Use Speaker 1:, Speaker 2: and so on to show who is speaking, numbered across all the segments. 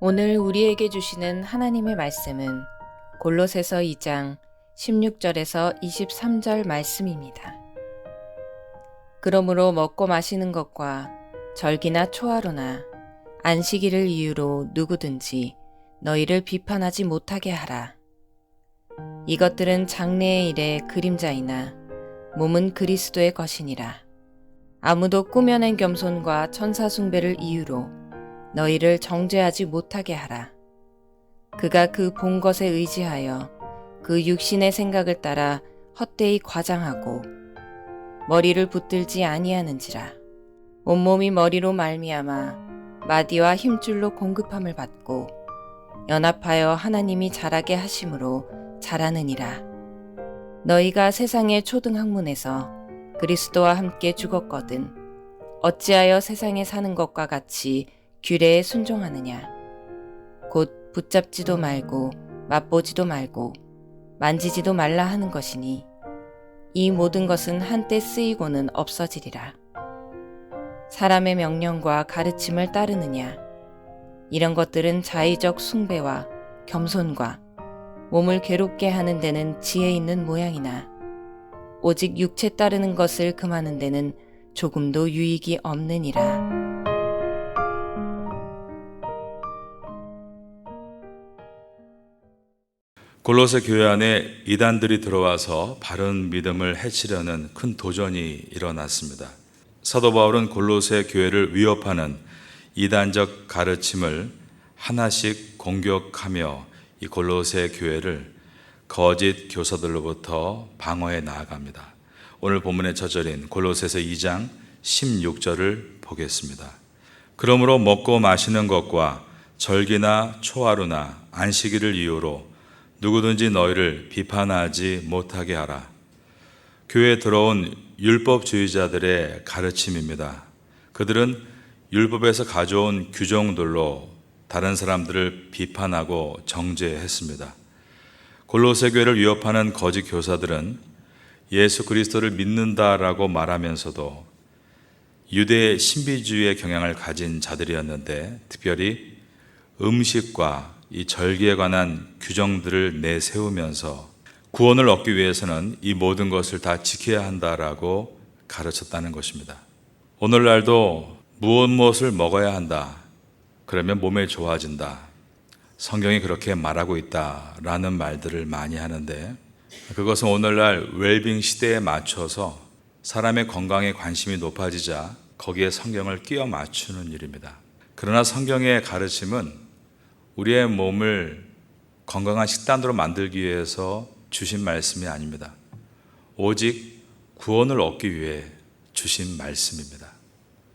Speaker 1: 오늘 우리에게 주시는 하나님의 말씀은 골로새서 2장 16절에서 23절 말씀입니다. 그러므로 먹고 마시는 것과 절기나 초하루나 안식일을 이유로 누구든지 너희를 비판하지 못하게 하라. 이것들은 장래의 일의 그림자이나 몸은 그리스도의 것이니라. 아무도 꾸며낸 겸손과 천사 숭배를 이유로 너희를 정죄하지 못하게 하라. 그가 그 본 것에 의지하여 그 육신의 생각을 따라 헛되이 과장하고 머리를 붙들지 아니하는지라. 온몸이 머리로 말미암아 마디와 힘줄로 공급함을 받고 연합하여 하나님이 자라게 하심으로 자라느니라. 너희가 세상의 초등학문에서 그리스도와 함께 죽었거든 어찌하여 세상에 사는 것과 같이 규례에 순종하느냐. 곧 붙잡지도 말고 맛보지도 말고 만지지도 말라 하는 것이니 이 모든 것은 한때 쓰이고는 없어지리라. 사람의 명령과 가르침을 따르느냐. 이런 것들은 자의적 숭배와 겸손과 몸을 괴롭게 하는 데는 지혜 있는 모양이나 오직 육체 따르는 것을 금하는 데는 조금도 유익이 없느니라.
Speaker 2: 골로새 교회 안에 이단들이 들어와서 바른 믿음을 해치려는 큰 도전이 일어났습니다. 사도 바울은 골로새 교회를 위협하는 이단적 가르침을 하나씩 공격하며 이 골로새 교회를 거짓 교사들로부터 방어해 나아갑니다. 오늘 본문의 저절인 골로새서 2장 16절을 보겠습니다. 그러므로 먹고 마시는 것과 절기나 초하루나 안식일을 이유로 누구든지 너희를 비판하지 못하게 하라. 교회에 들어온 율법주의자들의 가르침입니다. 그들은 율법에서 가져온 규정들로 다른 사람들을 비판하고 정죄했습니다. 골로새 교회를 위협하는 거짓 교사들은 예수 그리스도를 믿는다라고 말하면서도 유대 신비주의의 경향을 가진 자들이었는데 특별히 음식과 이 절기에 관한 규정들을 내세우면서 구원을 얻기 위해서는 이 모든 것을 다 지켜야 한다라고 가르쳤다는 것입니다. 오늘날도 무엇을 먹어야 한다. 그러면 몸에 좋아진다. 성경이 그렇게 말하고 있다라는 말들을 많이 하는데 그것은 오늘날 웰빙 시대에 맞춰서 사람의 건강에 관심이 높아지자 거기에 성경을 끼워 맞추는 일입니다. 그러나 성경의 가르침은 우리의 몸을 건강한 식단으로 만들기 위해서 주신 말씀이 아닙니다. 오직 구원을 얻기 위해 주신 말씀입니다.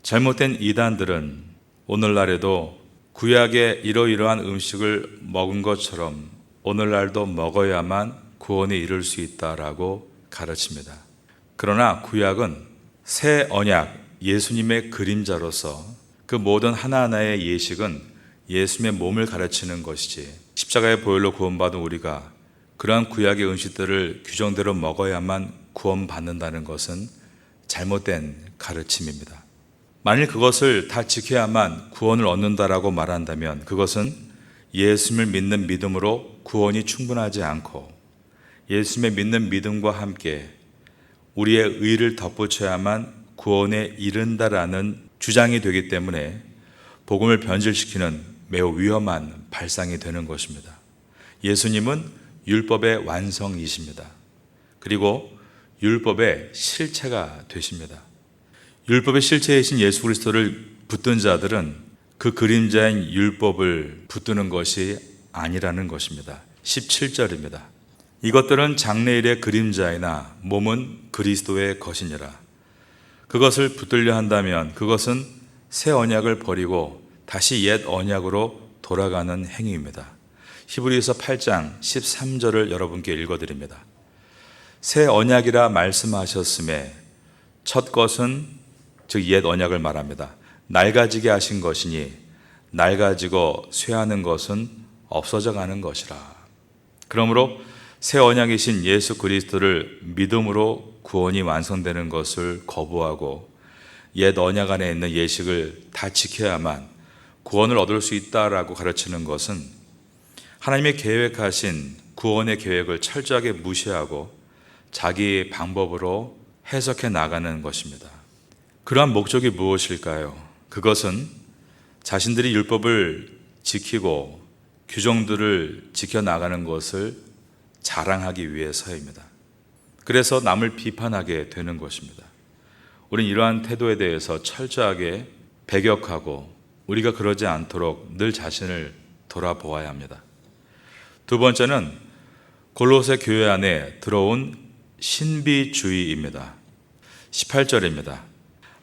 Speaker 2: 잘못된 이단들은 오늘날에도 구약의 이러이러한 음식을 먹은 것처럼 오늘날도 먹어야만 구원에 이를 수 있다라고 가르칩니다. 그러나 구약은 새 언약, 예수님의 그림자로서 그 모든 하나하나의 예식은 예수님의 몸을 가르치는 것이지 십자가의 보혈로 구원받은 우리가 그러한 구약의 음식들을 규정대로 먹어야만 구원받는다는 것은 잘못된 가르침입니다. 만일 그것을 다 지켜야만 구원을 얻는다라고 말한다면 그것은 예수님을 믿는 믿음으로 구원이 충분하지 않고 예수님의 믿는 믿음과 함께 우리의 의를 덧붙여야만 구원에 이른다라는 주장이 되기 때문에 복음을 변질시키는 매우 위험한 발상이 되는 것입니다. 예수님은 율법의 완성이십니다. 그리고 율법의 실체가 되십니다. 율법의 실체이신 예수 그리스도를 붙든 자들은 그 그림자인 율법을 붙드는 것이 아니라는 것입니다. 17절입니다. 이것들은 장래일의 그림자이나 몸은 그리스도의 것이니라. 그것을 붙들려 한다면 그것은 새 언약을 버리고 다시 옛 언약으로 돌아가는 행위입니다. 히브리서 8장 13절을 여러분께 읽어드립니다. 새 언약이라 말씀하셨음에 첫 것은 즉 옛 언약을 말합니다. 낡아지게 하신 것이니 낡아지고 쇠하는 것은 없어져 가는 것이라. 그러므로 새 언약이신 예수 그리스도를 믿음으로 구원이 완성되는 것을 거부하고 옛 언약 안에 있는 예식을 다 지켜야만 구원을 얻을 수 있다라고 가르치는 것은 하나님의 계획하신 구원의 계획을 철저하게 무시하고 자기 방법으로 해석해 나가는 것입니다. 그러한 목적이 무엇일까요? 그것은 자신들이 율법을 지키고 규정들을 지켜나가는 것을 자랑하기 위해서입니다. 그래서 남을 비판하게 되는 것입니다. 우리는 이러한 태도에 대해서 철저하게 배격하고 우리가 그러지 않도록 늘 자신을 돌아보아야 합니다. 두 번째는 골로새 교회 안에 들어온 신비주의입니다. 18절입니다.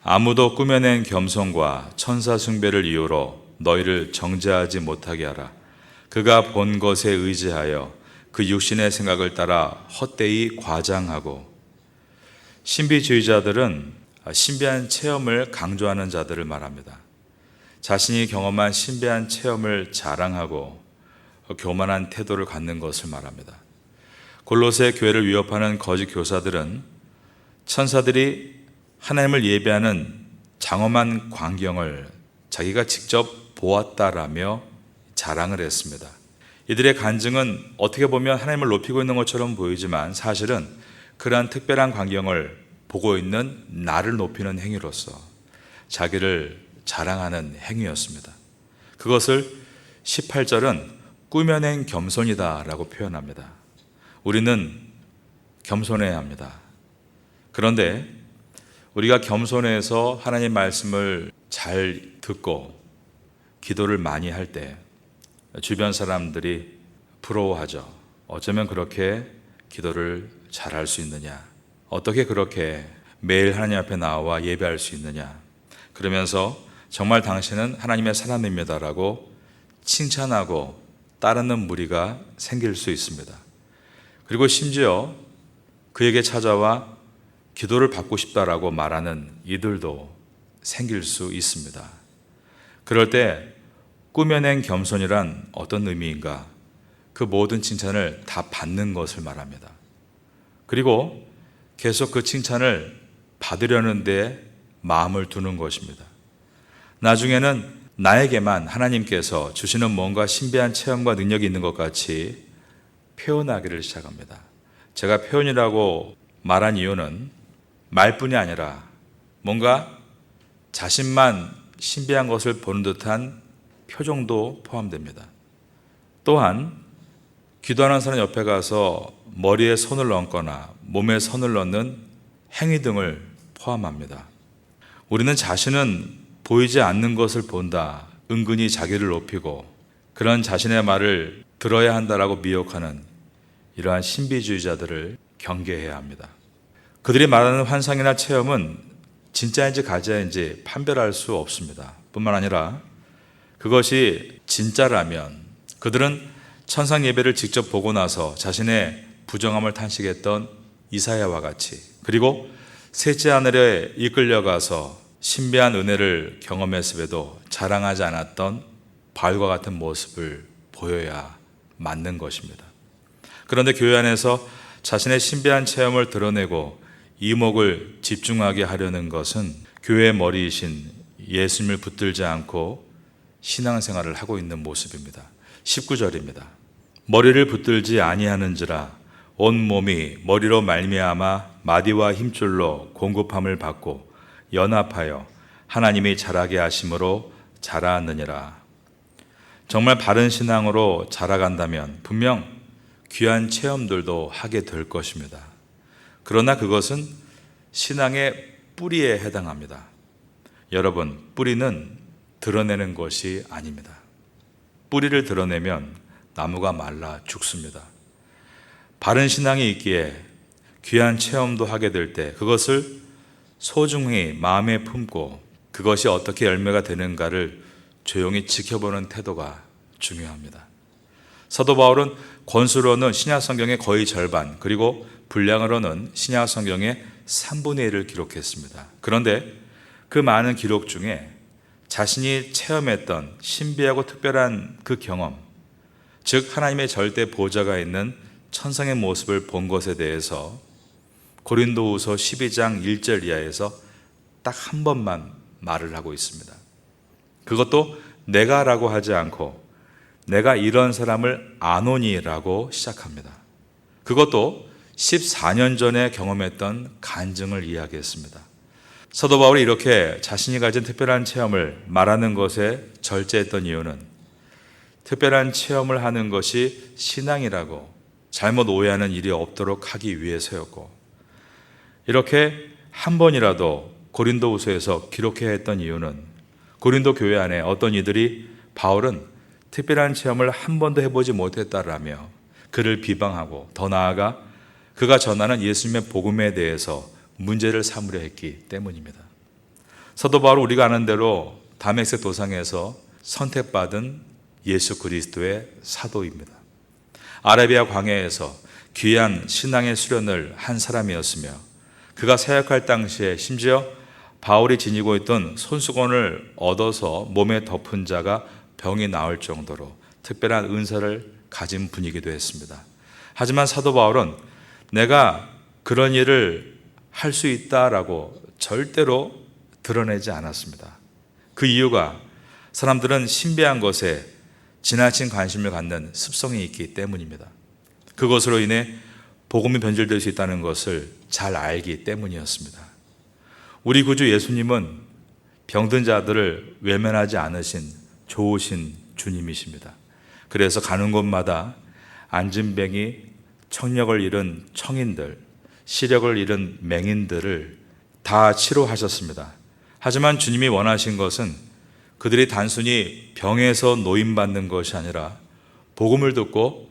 Speaker 2: 아무도 꾸며낸 겸손과 천사 숭배를 이유로 너희를 정죄하지 못하게 하라. 그가 본 것에 의지하여 그 육신의 생각을 따라 헛되이 과장하고. 신비주의자들은 신비한 체험을 강조하는 자들을 말합니다. 자신이 경험한 신비한 체험을 자랑하고 교만한 태도를 갖는 것을 말합니다. 골로새 교회를 위협하는 거짓 교사들은 천사들이 하나님을 예배하는 장엄한 광경을 자기가 직접 보았다라며 자랑을 했습니다. 이들의 간증은 어떻게 보면 하나님을 높이고 있는 것처럼 보이지만 사실은 그러한 특별한 광경을 보고 있는 나를 높이는 행위로서 자기를 자랑하는 행위였습니다. 그것을 18절은 꾸며낸 겸손이다라고 표현합니다. 우리는 겸손해야 합니다. 그런데 우리가 겸손해서 하나님 말씀을 잘 듣고 기도를 많이 할 때 주변 사람들이 부러워하죠. 어쩌면 그렇게 기도를 잘할 수 있느냐? 어떻게 그렇게 매일 하나님 앞에 나와 예배할 수 있느냐? 그러면서 정말 당신은 하나님의 사람입니다라고 칭찬하고 따르는 무리가 생길 수 있습니다. 그리고 심지어 그에게 찾아와 기도를 받고 싶다라고 말하는 이들도 생길 수 있습니다. 그럴 때 꾸며낸 겸손이란 어떤 의미인가? 그 모든 칭찬을 다 받는 것을 말합니다. 그리고 계속 그 칭찬을 받으려는 데 마음을 두는 것입니다. 나중에는 나에게만 하나님께서 주시는 뭔가 신비한 체험과 능력이 있는 것 같이 표현하기를 시작합니다. 제가 표현이라고 말한 이유는 말뿐이 아니라 뭔가 자신만 신비한 것을 보는 듯한 표정도 포함됩니다. 또한 기도하는 사람 옆에 가서 머리에 손을 얹거나 몸에 손을 넣는 행위 등을 포함합니다. 우리는 자신은 보이지 않는 것을 본다, 은근히 자기를 높이고 그런 자신의 말을 들어야 한다라고 미혹하는 이러한 신비주의자들을 경계해야 합니다. 그들이 말하는 환상이나 체험은 진짜인지 가짜인지 판별할 수 없습니다. 뿐만 아니라 그것이 진짜라면 그들은 천상 예배를 직접 보고 나서 자신의 부정함을 탄식했던 이사야와 같이, 그리고 셋째 하늘에 이끌려가서 신비한 은혜를 경험했음에도 자랑하지 않았던 바울과 같은 모습을 보여야 맞는 것입니다. 그런데 교회 안에서 자신의 신비한 체험을 드러내고 이목을 집중하게 하려는 것은 교회의 머리이신 예수님을 붙들지 않고 신앙생활을 하고 있는 모습입니다. 19절입니다. 머리를 붙들지 아니하는지라 온 몸이 머리로 말미암아 마디와 힘줄로 공급함을 받고 연합하여 하나님이 자라게 하심으로 자라느니라. 정말 바른 신앙으로 자라간다면 분명 귀한 체험들도 하게 될 것입니다. 그러나 그것은 신앙의 뿌리에 해당합니다. 여러분, 뿌리는 드러내는 것이 아닙니다. 뿌리를 드러내면 나무가 말라 죽습니다. 바른 신앙이 있기에 귀한 체험도 하게 될 때 그것을 소중히 마음에 품고 그것이 어떻게 열매가 되는가를 조용히 지켜보는 태도가 중요합니다. 사도 바울은 권수로는 신약 성경의 거의 절반, 그리고 분량으로는 신약 성경의 3분의 1을 기록했습니다. 그런데 그 많은 기록 중에 자신이 체험했던 신비하고 특별한 그 경험, 즉 하나님의 절대 보좌가 있는 천상의 모습을 본 것에 대해서 고린도후서 12장 1절 이하에서 딱 한 번만 말을 하고 있습니다. 그것도 내가라고 하지 않고 내가 이런 사람을 아노니라고 시작합니다. 그것도 14년 전에 경험했던 간증을 이야기했습니다. 사도 바울이 이렇게 자신이 가진 특별한 체험을 말하는 것에 절제했던 이유는 특별한 체험을 하는 것이 신앙이라고 잘못 오해하는 일이 없도록 하기 위해서였고, 이렇게 한 번이라도 고린도후서에서 기록해야 했던 이유는 고린도 교회 안에 어떤 이들이 바울은 특별한 체험을 한 번도 해보지 못했다라며 그를 비방하고, 더 나아가 그가 전하는 예수님의 복음에 대해서 문제를 삼으려 했기 때문입니다. 사도 바울은 우리가 아는 대로 다메섹 도상에서 선택받은 예수 그리스도의 사도입니다. 아라비아 광야에서 귀한 신앙의 수련을 한 사람이었으며, 그가 사역할 당시에 심지어 바울이 지니고 있던 손수건을 얻어서 몸에 덮은 자가 병이 나을 정도로 특별한 은사를 가진 분이기도 했습니다. 하지만 사도 바울은 내가 그런 일을 할 수 있다라고 절대로 드러내지 않았습니다. 그 이유가 사람들은 신비한 것에 지나친 관심을 갖는 습성이 있기 때문입니다. 그것으로 인해 복음이 변질될 수 있다는 것을 잘 알기 때문이었습니다. 우리 구주 예수님은 병든 자들을 외면하지 않으신 좋으신 주님이십니다. 그래서 가는 곳마다 안진뱅이, 청력을 잃은 청인들, 시력을 잃은 맹인들을 다 치료하셨습니다. 하지만 주님이 원하신 것은 그들이 단순히 병에서 노임받는 것이 아니라 복음을 듣고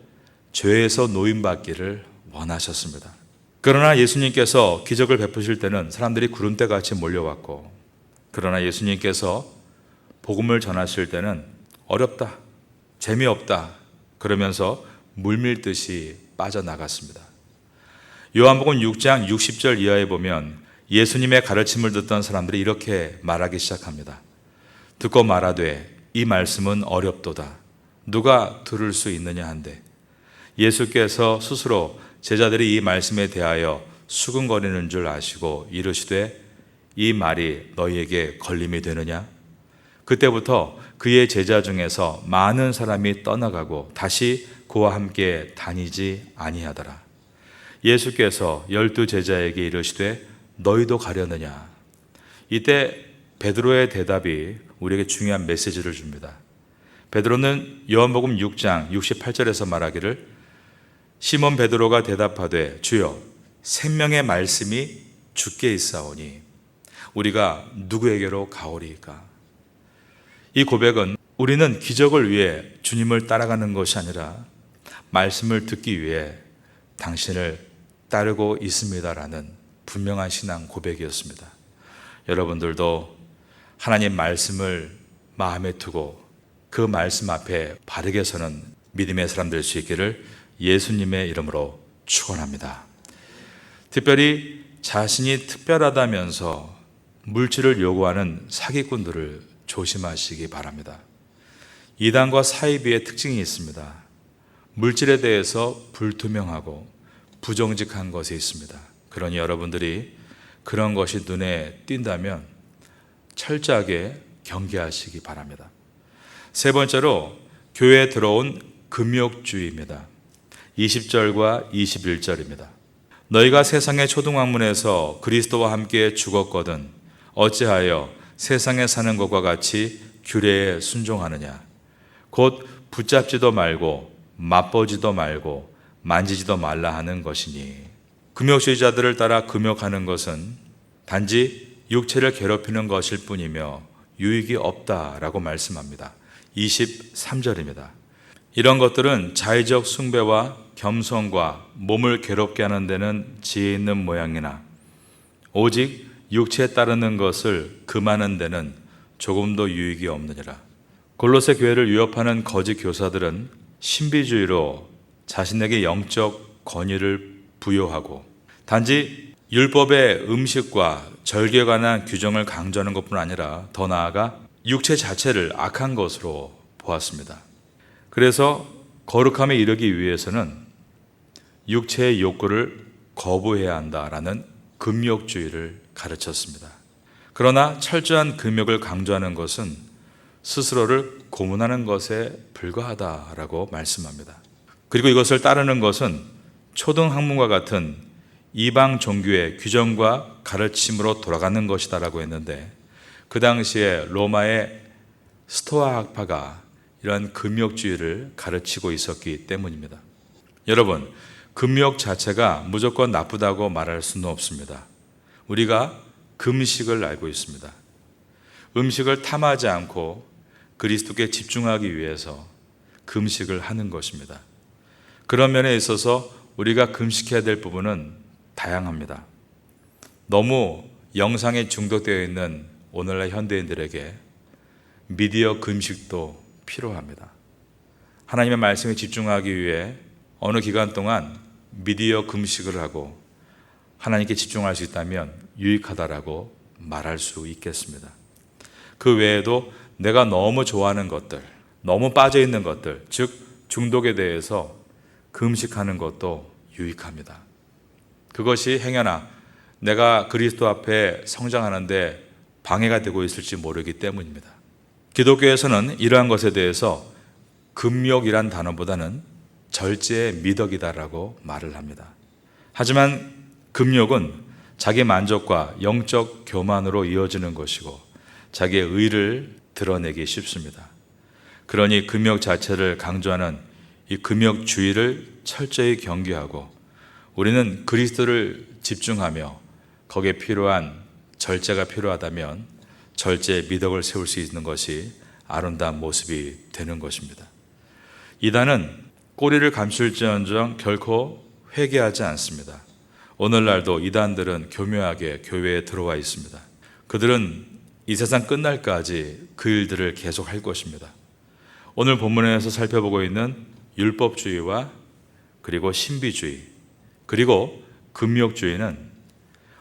Speaker 2: 죄에서 노임받기를 원하셨습니다. 그러나 예수님께서 기적을 베푸실 때는 사람들이 구름대같이 몰려왔고, 그러나 예수님께서 복음을 전하실 때는 어렵다, 재미없다 그러면서 물밀듯이 빠져나갔습니다. 요한복음 6장 60절 이하에 보면 예수님의 가르침을 듣던 사람들이 이렇게 말하기 시작합니다. 듣고 말하되 이 말씀은 어렵도다. 누가 들을 수 있느냐 한데, 예수께서 스스로 제자들이 이 말씀에 대하여 수근거리는 줄 아시고 이르시되 이 말이 너희에게 걸림이 되느냐? 그때부터 그의 제자 중에서 많은 사람이 떠나가고 다시 그와 함께 다니지 아니하더라. 예수께서 12 제자에게 이르시되 너희도 가려느냐? 이때 베드로의 대답이 우리에게 중요한 메시지를 줍니다. 베드로는 요한복음 6장 68절에서 말하기를 시몬 베드로가 대답하되 주여 생명의 말씀이 주께 있사오니 우리가 누구에게로 가오리이까? 이 고백은 우리는 기적을 위해 주님을 따라가는 것이 아니라 말씀을 듣기 위해 당신을 따르고 있습니다라는 분명한 신앙 고백이었습니다. 여러분들도 하나님 말씀을 마음에 두고 그 말씀 앞에 바르게 서는 믿음의 사람 될 수 있기를 예수님의 이름으로 축원합니다. 특별히 자신이 특별하다면서 물질을 요구하는 사기꾼들을 조심하시기 바랍니다. 이단과 사이비의 특징이 있습니다. 물질에 대해서 불투명하고 부정직한 것이 있습니다. 그러니 여러분들이 그런 것이 눈에 띈다면 철저하게 경계하시기 바랍니다. 세 번째로 교회에 들어온 금욕주의입니다. 20절과 21절입니다. 너희가 세상의 초등학문에서 그리스도와 함께 죽었거든 어찌하여 세상에 사는 것과 같이 규례에 순종하느냐? 곧 붙잡지도 말고 맛보지도 말고 만지지도 말라 하는 것이니. 금욕주의자들을 따라 금욕하는 것은 단지 육체를 괴롭히는 것일 뿐이며 유익이 없다라고 말씀합니다. 23절입니다. 이런 것들은 자의적 숭배와 겸손과 몸을 괴롭게 하는 데는 지혜 있는 모양이나 오직 육체에 따르는 것을 금하는 데는 조금도 유익이 없느니라. 골로새 교회를 위협하는 거짓 교사들은 신비주의로 자신에게 영적 권위를 부여하고 단지 율법의 음식과 절기에 관한 규정을 강조하는 것뿐 아니라 더 나아가 육체 자체를 악한 것으로 보았습니다. 그래서 거룩함에 이르기 위해서는 육체의 욕구를 거부해야 한다라는 금욕주의를 가르쳤습니다. 그러나 철저한 금욕을 강조하는 것은 스스로를 고문하는 것에 불과하다라고 말씀합니다. 그리고 이것을 따르는 것은 초등학문과 같은 이방 종교의 규정과 가르침으로 돌아가는 것이다라고 했는데, 그 당시에 로마의 스토아 학파가 이러한 금욕주의를 가르치고 있었기 때문입니다. 여러분, 금욕 자체가 무조건 나쁘다고 말할 수는 없습니다. 우리가 금식을 알고 있습니다. 음식을 탐하지 않고 그리스도께 집중하기 위해서 금식을 하는 것입니다. 그런 면에 있어서 우리가 금식해야 될 부분은 다양합니다. 너무 영상에 중독되어 있는 오늘날 현대인들에게 미디어 금식도 필요합니다. 하나님의 말씀에 집중하기 위해 어느 기간 동안 미디어 금식을 하고 하나님께 집중할 수 있다면 유익하다라고 말할 수 있겠습니다. 그 외에도 내가 너무 좋아하는 것들, 너무 빠져있는 것들, 즉 중독에 대해서 금식하는 것도 유익합니다. 그것이 행여나 내가 그리스도 앞에 성장하는데 방해가 되고 있을지 모르기 때문입니다. 기독교에서는 이러한 것에 대해서 금욕이란 단어보다는 절제의 미덕이다라고 말을 합니다. 하지만 금욕은 자기 만족과 영적 교만으로 이어지는 것이고 자기의 의를 드러내기 쉽습니다. 그러니 금욕 자체를 강조하는 이 금욕주의를 철저히 경계하고 우리는 그리스도를 집중하며 거기에 필요한 절제가 필요하다면 절제의 미덕을 세울 수 있는 것이 아름다운 모습이 되는 것입니다. 이단은 꼬리를 감출지언정 결코 회개하지 않습니다. 오늘날도 이단들은 교묘하게 교회에 들어와 있습니다. 그들은 이 세상 끝날까지 그 일들을 계속할 것입니다. 오늘 본문에서 살펴보고 있는 율법주의와 그리고 신비주의 그리고 금욕주의는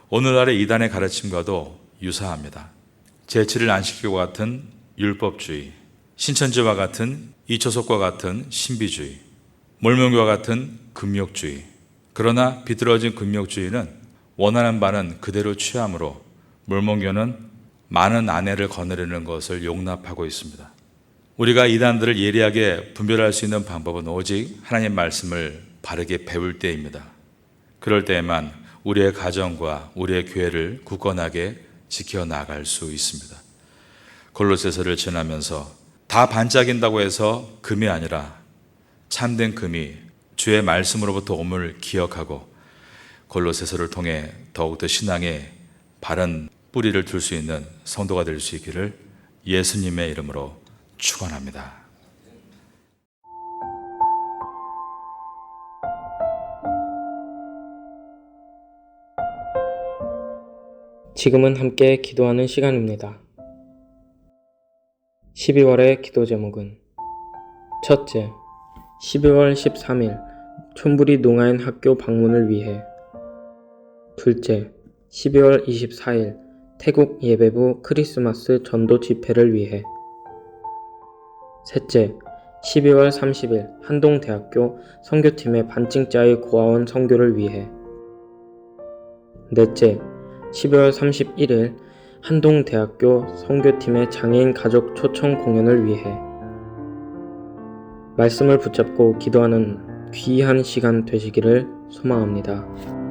Speaker 2: 오늘날의 이단의 가르침과도 유사합니다. 제치를 안 시키고 같은 율법주의, 신천지와 같은 이초석과 같은 신비주의, 몰몬교와 같은 금욕주의. 그러나 비뚤어진 금욕주의는 원하는 바는 그대로 취함으로 몰몬교는 많은 아내를 거느리는 것을 용납하고 있습니다. 우리가 이단들을 예리하게 분별할 수 있는 방법은 오직 하나님의 말씀을 바르게 배울 때입니다. 그럴 때에만 우리의 가정과 우리의 교회를 굳건하게 지켜나갈 수 있습니다. 골로새서를 지나면서 다 반짝인다고 해서 금이 아니라 참된 금이 주의 말씀으로부터 옴을 기억하고 골로새서를 통해 더욱더 신앙의 바른 뿌리를 둘 수 있는 성도가 될 수 있기를 예수님의 이름으로 축원합니다.
Speaker 3: 지금은 함께 기도하는 시간입니다. 12월의 기도 제목은 첫째, 12월 13일 촌부리 농아인 학교 방문을 위해. 둘째, 12월 24일 태국 예배부 크리스마스 전도 집회를 위해. 셋째, 12월 30일 한동대학교 선교팀의 반증자의 고아원 선교를 위해. 넷째, 12월 31일 한동대학교 선교팀의 장애인 가족 초청 공연을 위해. 말씀을 붙잡고 기도하는 귀한 시간 되시기를 소망합니다.